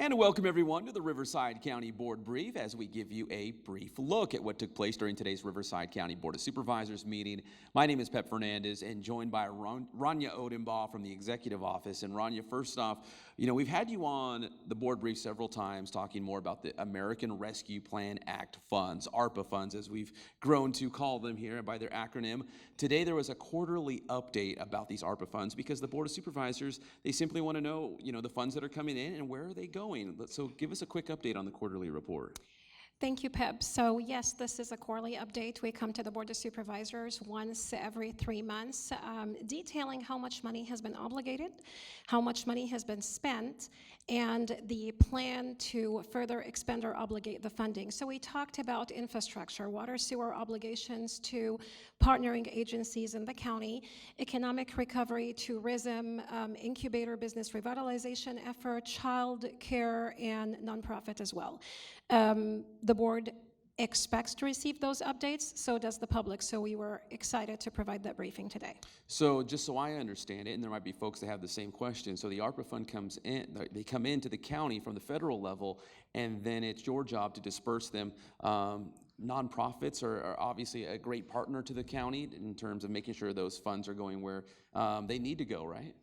And welcome everyone to the Riverside County Board Brief as we give you a brief look at what took place during today's Riverside County Board of Supervisors meeting. My name is Pep Fernandez and joined by Rania Odenbaugh from the Executive Office. And Rania, first off, we've had you on the board brief several times talking more about the American Rescue Plan Act funds, ARPA funds, as we've grown to call them here by their acronym. Today there was a quarterly update about these ARPA funds because the Board of Supervisors, they simply want to know, the funds that are coming in and where are they going. So give us a quick update on the quarterly report. Thank you, Pep. So yes, this is a quarterly update. We come to the Board of Supervisors once every 3 months, detailing how much money has been obligated, how much money has been spent, and the plan to further expend or obligate the funding. So we talked about infrastructure, water sewer obligations to partnering agencies in the county, economic recovery, tourism, incubator business revitalization effort, child care, and nonprofit as well. The board expects to receive those updates, so does the public, so we were excited to provide that briefing today. So just so I understand it, and there might be folks that have the same question, so the ARPA fund comes in, they come into the county from the federal level, and then it's your job to disperse them. Nonprofits are obviously a great partner to the county in terms of making sure those funds are going where they need to go, right?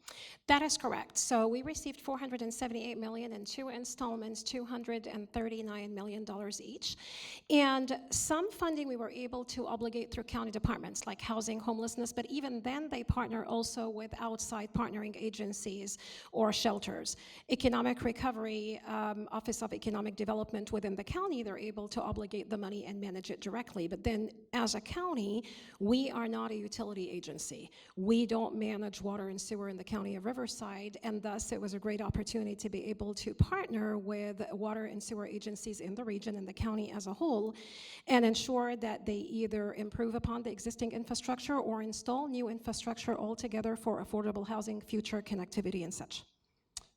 That is correct. So we received $478 million in 2 installments, $239 million each. And some funding we were able to obligate through county departments like housing, homelessness, but even then they partner also with outside partnering agencies or shelters. Economic recovery, Office of Economic Development within the county, they're able to obligate the money and manage it directly. But then as a county, we are not a utility agency. We don't manage water and sewer in the county of Riverside, and thus it was a great opportunity to be able to partner with water and sewer agencies in the region and the county as a whole and ensure that they either improve upon the existing infrastructure or install new infrastructure altogether for affordable housing, future connectivity, and such.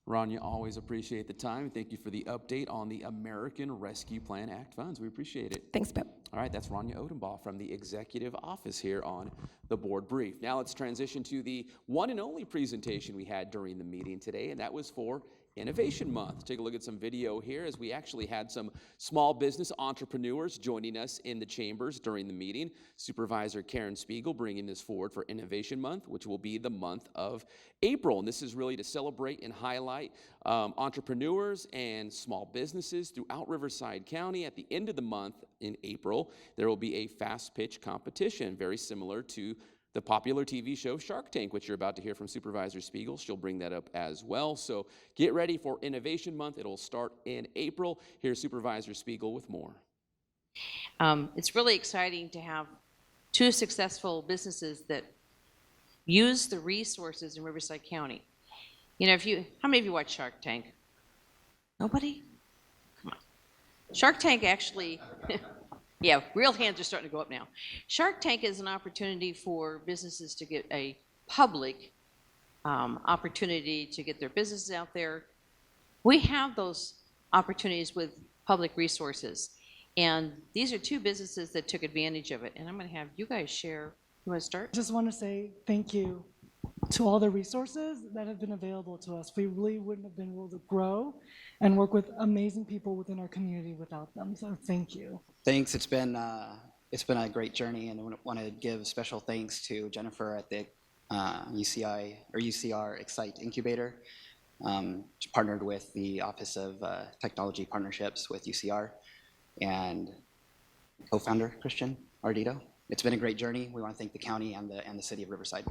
Rania, always appreciate the time. Thank you for the update on the American Rescue Plan Act funds. We appreciate it. Thanks, Pep. All right, that's Rania Odenbaugh from the Executive Office here on the board brief. Now let's transition to the one and only presentation we had during the meeting today, and that was for Innovation Month. Take a look at some video here as we actually had some small business entrepreneurs joining us in the chambers during the meeting. Supervisor Karen Spiegel bringing this forward for Innovation Month, which will be the month of April. And this is really to celebrate and highlight entrepreneurs and small businesses throughout Riverside County. At the end of the month in April, there will be a fast pitch competition, very similar to the popular TV show Shark Tank, which you're about to hear from Supervisor Spiegel. She'll bring that up as well. So get ready for Innovation Month. It'll start in April. Here's Supervisor Spiegel with more. It's really exciting to have 2 successful businesses that use the resources in Riverside County. How many of you watch Shark Tank? Nobody? Come on. Shark Tank actually... Yeah, real hands are starting to go up now. Shark Tank is an opportunity for businesses to get a public opportunity to get their businesses out there. We have those opportunities with public resources. And these are 2 businesses that took advantage of it. And I'm going to have you guys share. You want to start? I just want to say thank you to all the resources that have been available to us. We really wouldn't have been able to grow and work with amazing people within our community without them. So thank you. Thanks. It's been a great journey, and I want to give special thanks to Jennifer at the UCR Excite Incubator. She partnered with the Office of Technology Partnerships with UCR, and co-founder Christian Ardito. It's been a great journey. We want to thank the county and the city of Riverside.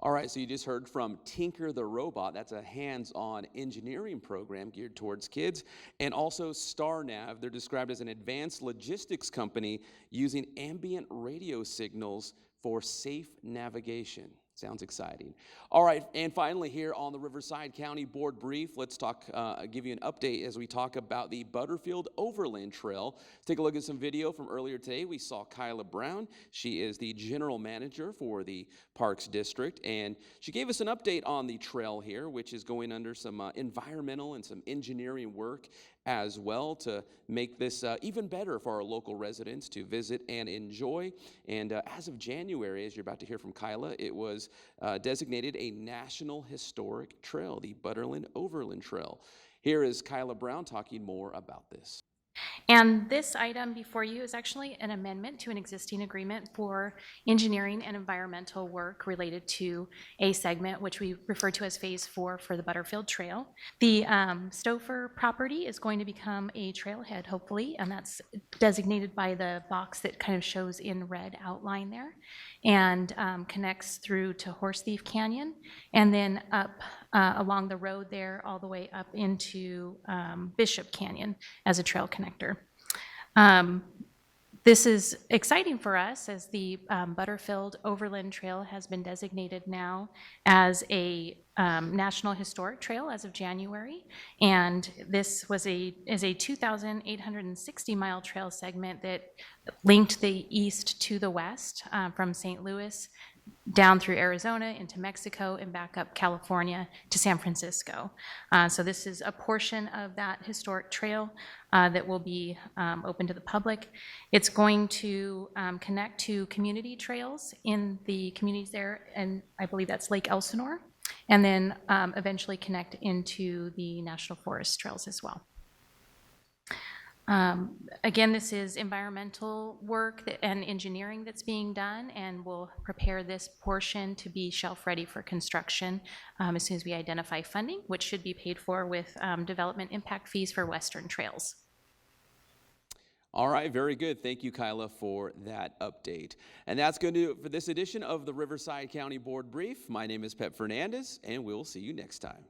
All right, so you just heard from Tinker the Robot. That's a hands-on engineering program geared towards kids. And also StarNav. They're described as an advanced logistics company using ambient radio signals for safe navigation. Sounds exciting. All right, and finally here on the Riverside County Board Brief, let's give you an update as we talk about the Butterfield Overland Trail. Take a look at some video from earlier today. We saw Kyla Brown. She is the general manager for the Parks District, and she gave us an update on the trail here, which is going under some environmental and some engineering work as well to make this even better for our local residents to visit and enjoy. And as of January, as you're about to hear from Kyla, it was designated a National Historic Trail, the Butterfield Overland Trail. Here is Kyla Brown talking more about this. And this item before you is actually an amendment to an existing agreement for engineering and environmental work related to a segment, which we refer to as Phase 4 for the Butterfield Trail. The Stouffer property is going to become a trailhead, hopefully, and that's designated by the box that kind of shows in red outline there, and connects through to Horse Thief Canyon, and then up along the road there all the way up into Bishop Canyon as a trail connector. This is exciting for us as the Butterfield Overland Trail has been designated now as a National Historic Trail as of January. And this is a 2,860-mile trail segment that linked the east to the west from St. Louis down through Arizona into Mexico and back up California to San Francisco. So this is a portion of that historic trail that will be open to the public. It's going to connect to community trails in the communities there, and I believe that's Lake Elsinore, and then eventually connect into the National Forest trails as well. Again, this is environmental work and engineering that's being done, and we'll prepare this portion to be shelf-ready for construction as soon as we identify funding, which should be paid for with development impact fees for Western Trails. All right, very good. Thank you, Kyla, for that update. And that's going to do it for this edition of the Riverside County Board Brief. My name is Pep Fernandez, and we'll see you next time.